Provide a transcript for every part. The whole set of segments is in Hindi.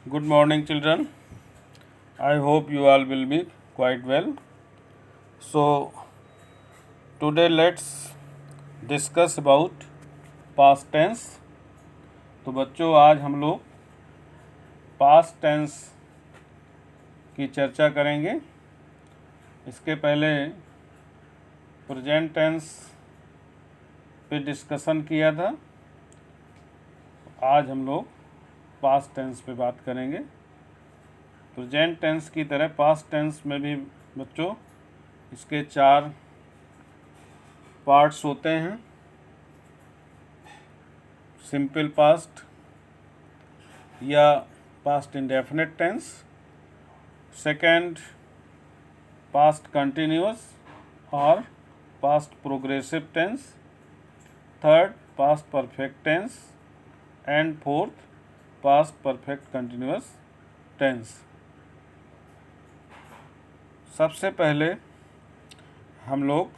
Good morning, children. I hope you all will be quite well. So, today let's discuss about past tense. तो बच्चों आज हम लोग पास्ट टेंस की चर्चा करेंगे। इसके पहले प्रेजेंट टेंस पे डिस्कशन किया था। आज हम लोग पास्ट टेंस पे बात करेंगे। प्रेजेंट टेंस की तरह पास्ट टेंस में भी बच्चों इसके 4 पार्ट्स होते हैं। सिंपल पास्ट या past indefinite tense, second past continuous और past progressive tense, third past perfect tense and fourth past perfect continuous tense. सबसे पहले हम लोग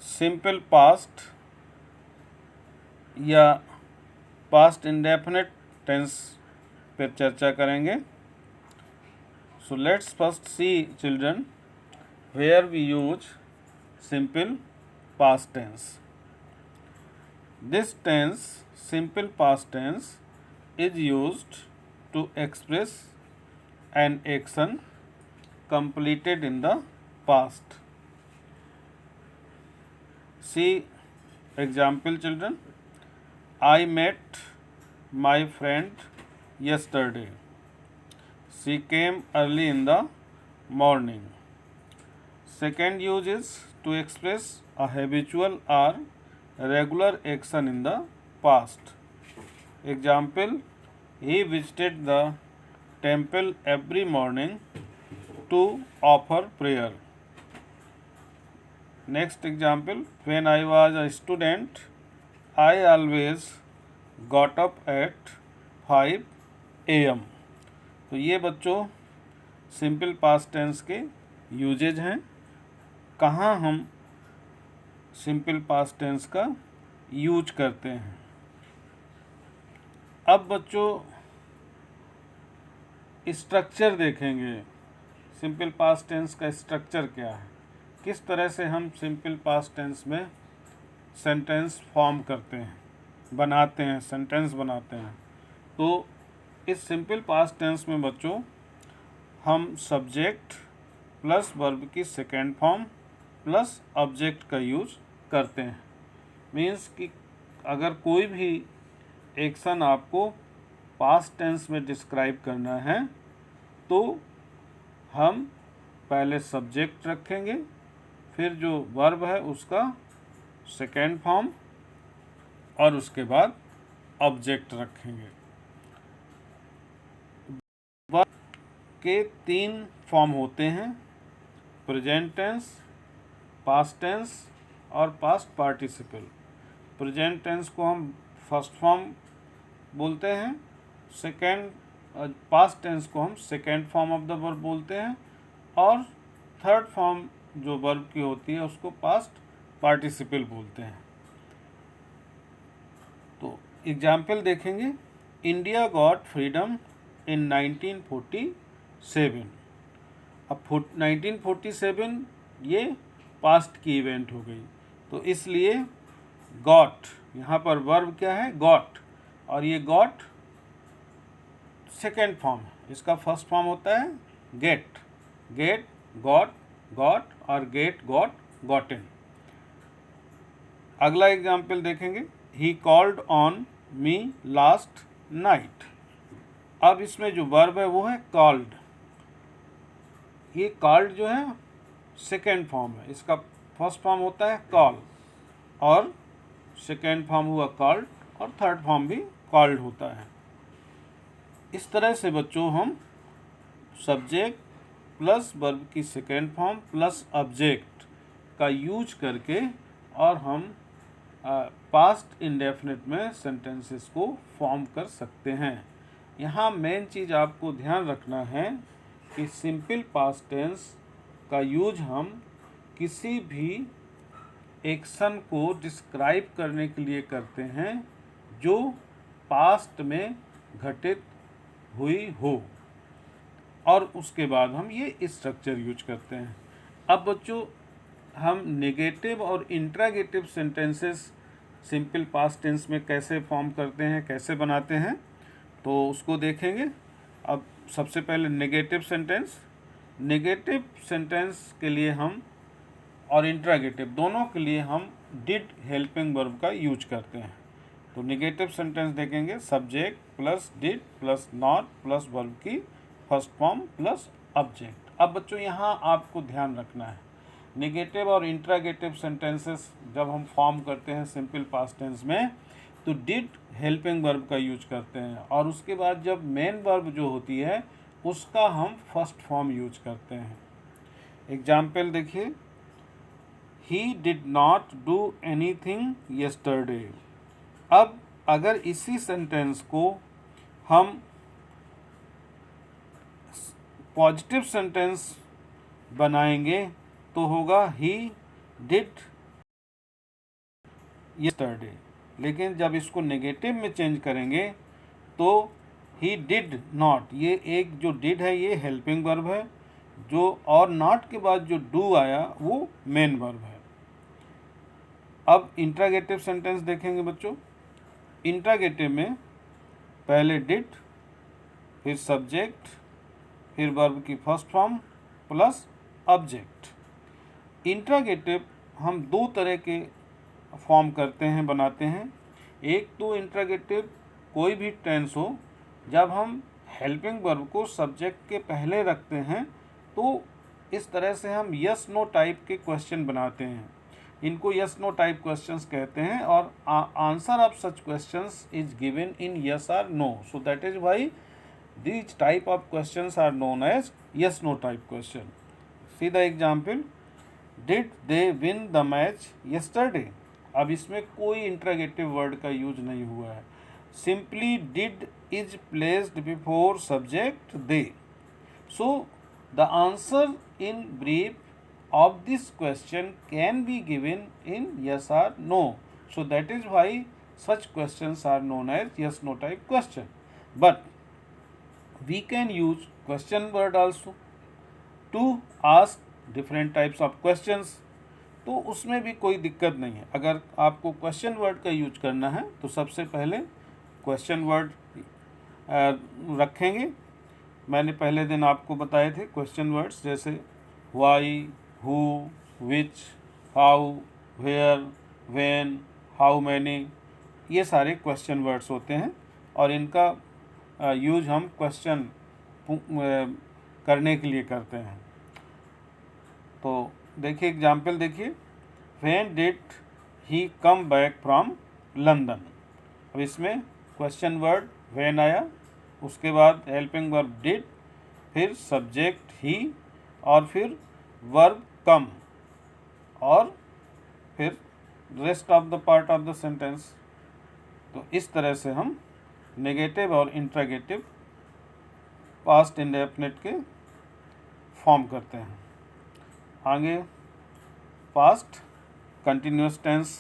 सिंपल पास्ट या पास्ट इंडेफिनिट टेंस पर चर्चा करेंगे। So let's first see children where we use simple past tense. This tense, simple past tense, is used to express an action completed in the past. See example children. I met my friend yesterday. She came early in the morning. Second use is to express a habitual or regular action in the past. Example, he visited the temple every morning to offer prayer. Next example, when I was a student, I always got up at 5 AM. तो ये बच्चों सिंपल पास्ट टेंस के यूजेज हैं। कहाँ हम सिंपल पास्ट टेंस का यूज करते हैं। अब बच्चों स्ट्रक्चर देखेंगे। सिंपल पास्ट टेंस का स्ट्रक्चर क्या है, किस तरह से हम सिंपल पास्ट टेंस में सेंटेंस फॉर्म करते हैं, बनाते हैं, सेंटेंस बनाते हैं। तो इस सिंपल पास्ट टेंस में बच्चों हम सब्जेक्ट प्लस वर्ब की सेकेंड फॉर्म प्लस ऑब्जेक्ट का यूज करते हैं। मीन्स कि अगर कोई भी एक्शन आपको पास्ट टेंस में डिस्क्राइब करना है तो हम पहले सब्जेक्ट रखेंगे, फिर जो वर्ब है उसका सेकेंड फॉर्म और उसके बाद ऑब्जेक्ट रखेंगे। वर्ब के 3 फॉर्म होते हैं, प्रेजेंट टेंस, पास्ट टेंस और पास्ट पार्टिसिपल। प्रेजेंट टेंस को हम फर्स्ट फॉर्म बोलते हैं, पास्ट टेंस को हम second form of the verb बोलते हैं और थर्ड फॉर्म जो वर्ब की होती है उसको पास्ट पार्टिसिपल बोलते हैं। तो एग्जाम्पल देखेंगे, इंडिया गॉट फ्रीडम इन 1947। अब 1947 ये पास्ट की इवेंट हो गई, तो इसलिए गॉट, यहाँ पर वर्ब क्या है, गॉट, और ये गॉट सेकेंड फॉर्म है। इसका फर्स्ट फॉर्म होता है गेट, गेट, गॉट, गॉट और गेट, गॉट, गॉटन। अगला एग्जाम्पल देखेंगे, he called on me last night. अब इसमें जो वर्ब है वो है कॉल्ड। ये कॉल्ड जो है सेकेंड फॉर्म है, इसका फर्स्ट फॉर्म होता है कॉल और सेकेंड फॉर्म हुआ कॉल्ड और थर्ड फॉर्म भी कॉल्ड होता है। इस तरह से बच्चों हम सब्जेक्ट प्लस वर्ब की सेकेंड फॉर्म प्लस ऑब्जेक्ट का यूज करके और हम पास्ट इंडेफिनिट में सेंटेंसेस को फॉर्म कर सकते हैं। यहाँ मेन चीज़ आपको ध्यान रखना है कि सिंपल पास्ट टेंस का यूज हम किसी भी एक्शन को डिस्क्राइब करने के लिए करते हैं जो पास्ट में घटित हुई हो, और उसके बाद हम ये स्ट्रक्चर यूज करते हैं। अब बच्चों हम नेगेटिव और interrogative sentences simple past tense में कैसे फॉर्म करते हैं, कैसे बनाते हैं, तो उसको देखेंगे। अब सबसे पहले नेगेटिव सेंटेंस के लिए हम और इंट्रागेटिव दोनों के लिए हम डिड हेल्पिंग वर्ब का यूज करते हैं। तो नेगेटिव सेंटेंस देखेंगे, subject plus did plus not plus verb की फर्स्ट फॉर्म प्लस ऑब्जेक्ट। अब बच्चों यहाँ आपको ध्यान रखना है, नेगेटिव और इंट्रागेटिव सेंटेंसेस जब हम फॉर्म करते हैं सिंपल पास्ट टेंस में, तो डिड हेल्पिंग वर्ब का यूज करते हैं, और उसके बाद जब मेन वर्ब जो होती है उसका हम फर्स्ट फॉर्म यूज करते हैं। एग्जाम्पल देखिए, he did not do anything yesterday. अब अगर इसी सेंटेंस को हम पॉजिटिव सेंटेंस बनाएंगे तो होगा ही डिड येस्टरडे, लेकिन जब इसको नेगेटिव में चेंज करेंगे तो ही डिड नॉट, ये एक जो डिड है ये हेल्पिंग वर्ब है, जो और नॉट के बाद जो डू आया वो मेन वर्ब है। अब इंट्रागेटिव सेंटेंस देखेंगे बच्चों। इंट्रागेटिव में पहले डिड, फिर सब्जेक्ट, फिर वर्ब की first form plus object. Interrogative हम दो तरह के फॉर्म करते हैं, बनाते हैं। एक तो इंट्रागेटिव कोई भी टेंस हो, जब हम हेल्पिंग वर्ब को सब्जेक्ट के पहले रखते हैं तो इस तरह से हम यस नो टाइप के क्वेश्चन बनाते हैं। इनको यस नो टाइप क्वेश्चंस कहते हैं, और answer of such questions is given in yes or no, so that is why these type of questions are known as yes no type question. See the example, did they win the match yesterday? अब इसमें कोई इंट्रागेटिव वर्ड का यूज नहीं हुआ है, simply did is placed before subject they. So the answer in brief of this question can be given in yes or no, so that is why such questions are known as yes no type question. But we can use question word also to ask different types of questions, तो उसमें भी कोई दिक्कत नहीं है। अगर आपको क्वेश्चन वर्ड का यूज करना है तो सबसे पहले क्वेश्चन वर्ड रखेंगे। मैंने पहले दिन आपको बताए थे क्वेश्चन वर्ड्स, जैसे why, who, which, how, where, when, how many, ये सारे क्वेश्चन वर्ड्स होते हैं, और इनका यूज हम क्वेश्चन करने के लिए करते हैं। तो देखिए एग्जाम्पल देखिए, when did he come back from London. अब इसमें क्वेश्चन वर्ड व्हेन आया, उसके बाद हेल्पिंग वर्ब डिड, फिर सब्जेक्ट ही, और फिर वर्ब कम, और फिर rest of the part of the sentence. तो इस तरह से हम नेगेटिव और इंट्रागेटिव पास्ट इंडेफिनिट के फॉर्म करते हैं। आगे पास्ट कंटिन्यूस टेंस,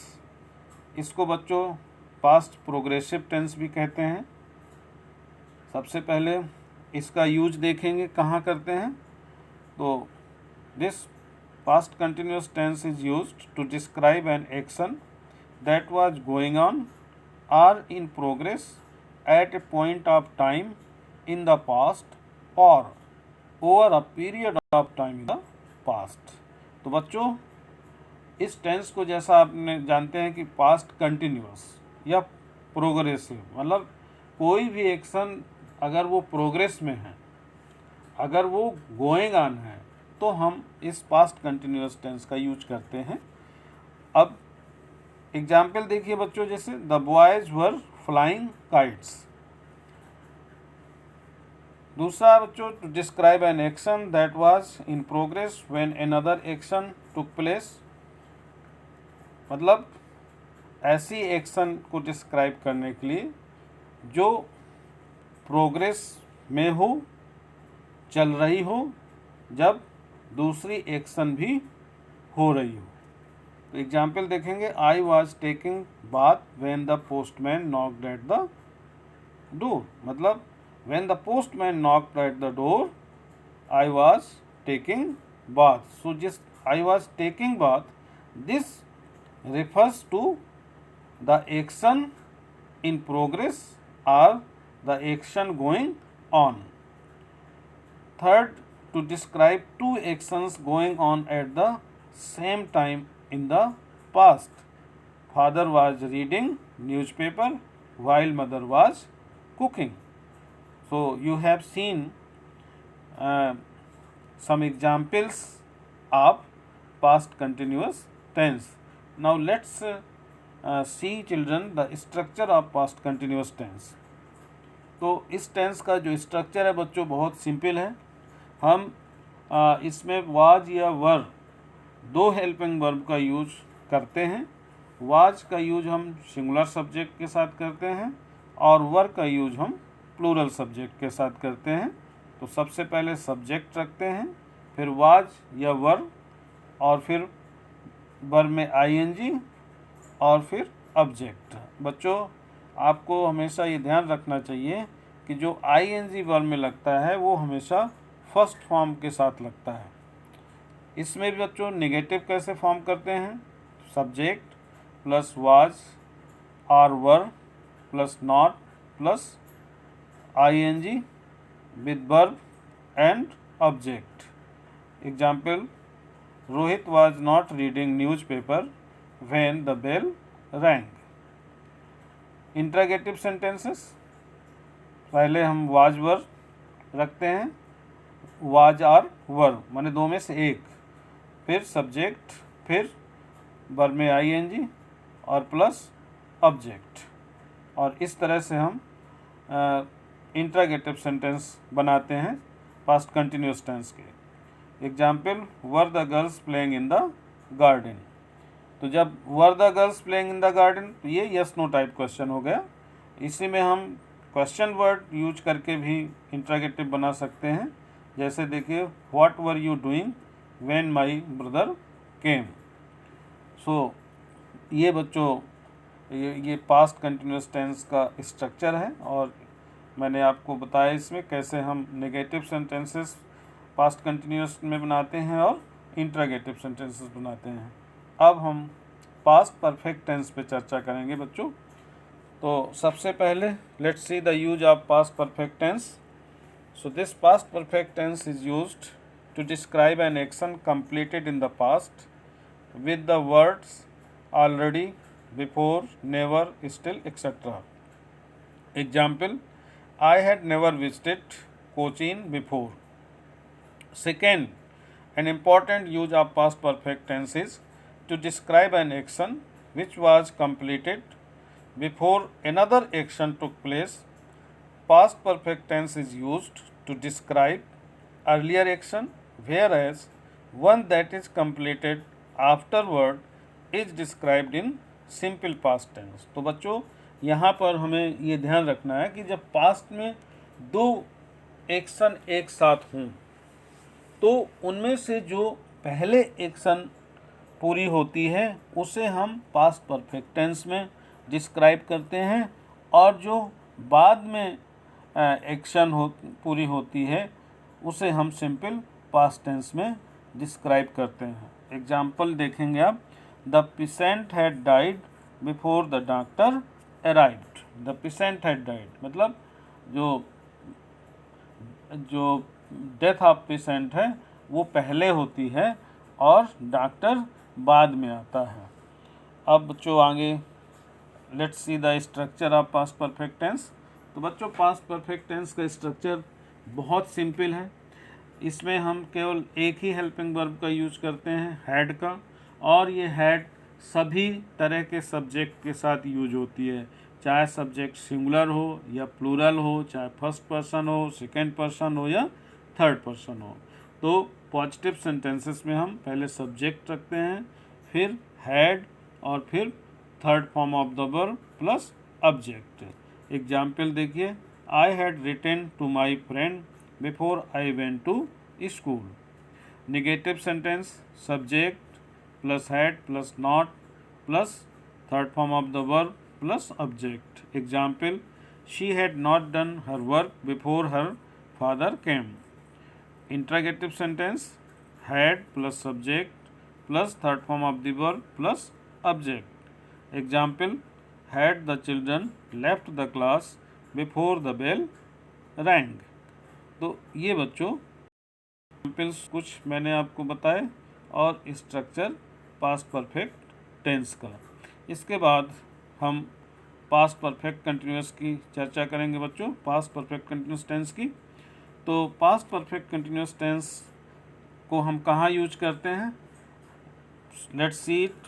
इसको बच्चों पास्ट प्रोग्रेसिव टेंस भी कहते हैं। सबसे पहले इसका यूज देखेंगे कहाँ करते हैं। तो this past continuous tense is used to describe an action that was going on or in progress at a point of time in the past or over a period of time in the past। तो बच्चों इस टेंस को जैसा आपने जानते हैं कि पास्ट कंटिन्यूअस या प्रोग्रेसिव, मतलब कोई भी एक्शन अगर वो प्रोग्रेस में है, अगर वो गोइंग ऑन है, तो हम इस पास्ट कंटिन्यूअस टेंस का यूज करते हैं। अब एग्जाम्पल देखिए बच्चों, जैसे the boys were flying kites. दूसरा बच्चों, to describe an action that was in progress when another action took place, मतलब ऐसी एक्शन को डिस्क्राइब करने के लिए जो प्रोग्रेस में हो, चल रही हो, जब दूसरी एक्शन भी हो रही हो। तो एग्जाम्पल देखेंगे, I was taking bath when the postman knocked at the door, मतलब When the postman knocked at the door, I was taking bath. So just I was taking bath. This refers to the action in progress or the action going on. Third, to describe two actions going on at the same time in the past. Father was reading newspaper while mother was cooking. So you have seen some examples of past continuous tense. Now let's see children the structure of past continuous tense. तो इस टेंस का जो स्ट्रक्चर है बच्चों बहुत सिंपल है. हम इसमें वाज या वर दो हेल्पिंग वर्ब का यूज करते हैं. वाज का यूज हम सिंगुलर सब्जेक्ट के साथ करते हैं और वर का यूज हम प्लूरल सब्जेक्ट के साथ करते हैं. तो सबसे पहले सब्जेक्ट रखते हैं, फिर वाज या वर, और फिर वर्ब में आईएनजी और फिर ऑब्जेक्ट. बच्चों आपको हमेशा ये ध्यान रखना चाहिए कि जो आईएनजी वर्ब में लगता है वो हमेशा फर्स्ट फॉर्म के साथ लगता है. इसमें भी बच्चों नेगेटिव कैसे फॉर्म करते हैं? सब्जेक्ट प्लस वाज और were plus not plus ING with verb and object. Example, Rohit was not reading newspaper when the bell rang. Interrogative sentences, पहले हम वाज वर रखते हैं, वाज और वर माने दो में से एक, फिर सब्जेक्ट, फिर वर्ब में आईएनजी और प्लस ऑब्जेक्ट. और इस तरह से हम इंट्रोगेटिव सेंटेंस बनाते हैं पास्ट कंटिन्यूअस टेंस के. Example, were the girls playing in the garden. तो जब were the girls playing in the garden तो ये यस नो टाइप क्वेश्चन हो गया. इसी में हम क्वेश्चन वर्ड यूज करके भी इंट्रोगेटिव बना सकते हैं. जैसे देखिए, what were you doing when my brother came. So ये बच्चों ये पास्ट कंटिन्यूअस टेंस का स्ट्रक्चर है और मैंने आपको बताया इसमें कैसे हम नेगेटिव सेंटेंसेस पास्ट कंटिन्यूअस में बनाते हैं और इंट्रोगेटिव सेंटेंसेस बनाते हैं. अब हम पास्ट परफेक्ट टेंस पे चर्चा करेंगे बच्चों. तो सबसे पहले let's see the use of past perfect tense. So this past perfect tense is used to describe an action completed in the past with the words already, before, never, still, etc. Example, I had never visited Cochin before. Second, an important use of past perfect tense is to describe an action which was completed before another action took place. Past perfect tense is used to describe earlier action, whereas one that is completed afterward is described in simple past tense. तो बच्चों यहाँ पर हमें ये ध्यान रखना है कि जब पास्ट में दो एक्शन एक साथ हों तो उनमें से जो पहले एक्शन पूरी होती है उसे हम पास्ट परफेक्ट टेंस में डिस्क्राइब करते हैं और जो बाद में एक्शन पूरी होती है उसे हम सिंपल पास्ट टेंस में डिस्क्राइब करते हैं. एग्जाम्पल देखेंगे आप, the patient had died before the doctor arrived. The patient had died मतलब जो डेथ ऑफ पेशेंट है वो पहले होती है और डॉक्टर बाद में आता है. अब बच्चों आगे let's see the structure of past perfect tense. तो बच्चों पास्ट परफेक्ट टेंस का स्ट्रक्चर बहुत सिंपल है. इसमें हम केवल एक ही हेल्पिंग वर्ब का यूज करते हैं, हैड का, और ये हैड सभी तरह के सब्जेक्ट के साथ यूज होती है, चाहे सब्जेक्ट सिंगुलर हो या प्लूरल हो, चाहे फर्स्ट पर्सन हो, सेकेंड पर्सन हो या थर्ड पर्सन हो. तो पॉजिटिव सेंटेंसेस में हम पहले सब्जेक्ट रखते हैं, फिर हैड और फिर third form of the verb plus object. Example देखिए, I had written to my friend before I went to school. Negative sentence, subject plus had plus not plus third form of the verb plus object. Example, She had not done her work before her father came. Interrogative sentence, had plus subject plus third form of the verb plus object. Example, had the children left the class before the bell rang. तो ये बच्चों एग्जाम्पल्स कुछ मैंने आपको बताए और स्ट्रक्चर पास्ट परफेक्ट टेंस का। इसके बाद हम पास्ट परफेक्ट कंटिन्यूअस की चर्चा करेंगे बच्चों, पास्ट परफेक्ट कंटिन्यूअस टेंस की। तो पास्ट परफेक्ट कंटिन्यूअस टेंस को हम कहाँ यूज करते हैं? Let's see it.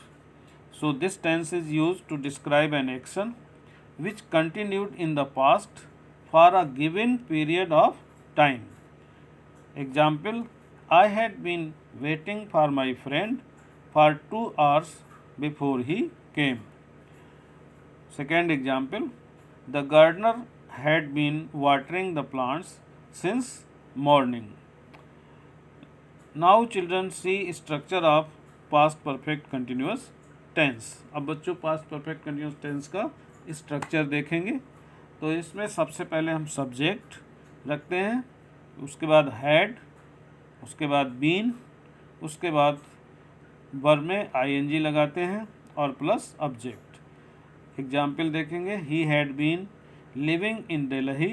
So this tense is use to describe an action which continued in the past for a given period of time. Example, I had been waiting for my friend for 2 hours before he came. Second example, the gardener had been watering the plants since morning. Now children see structure of past perfect continuous tense. अब बच्चों past perfect continuous tense का structure देखेंगे। तो इसमें सबसे पहले हम subject रखते हैं, उसके बाद had, उसके बाद been, उसके बाद verb में ing लगाते हैं और प्लस object। एग्जाम्पल देखेंगे, he had been living in Delhi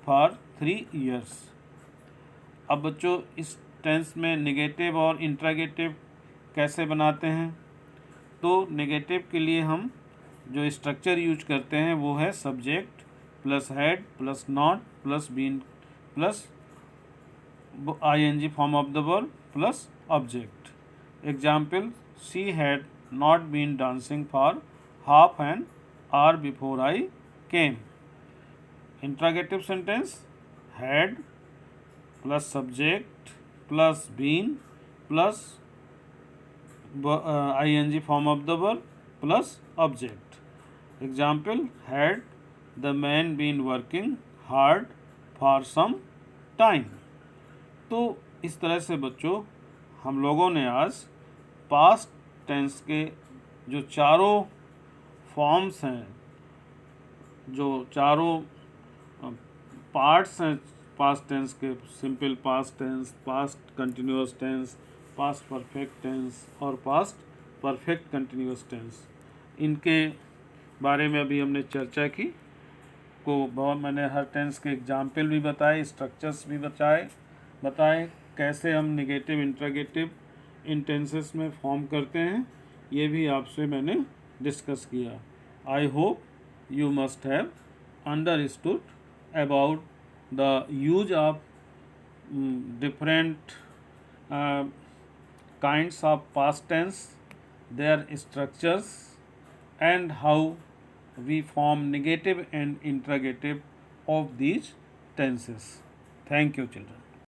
for 3 years। अब बच्चों इस टेंस में नेगेटिव और इंट्रागेटिव कैसे बनाते हैं? तो नेगेटिव के लिए हम जो स्ट्रक्चर यूज करते हैं वो है subject plus had plus not plus been plus ing form of the verb plus object. Example, she had not been dancing for half an hour before I came. Interrogative sentence, had plus subject plus been plus ing form of the verb plus object. Example, had the man been working hard for some time. तो इस तरह से बच्चों हम लोगों ने आज पास्ट टेंस के जो चारों फॉर्म्स हैं, जो चारों पार्ट्स हैं पास्ट टेंस के, simple past tense, past continuous tense, past perfect tense और पास्ट परफेक्ट कंटिन्यूअस टेंस, इनके बारे में अभी हमने चर्चा की। को बहुत मैंने हर टेंस के एग्जाम्पल भी बताए, स्ट्रक्चर्स भी बताए कैसे हम नेगेटिव इंट्रागेटिव इन टेंसेस में फॉर्म करते हैं, ये भी आपसे मैंने डिस्कस किया। I hope you must have understood about the use of different kinds of past tense, their structures and how we form negative and interrogative of these tenses. Thank you, children.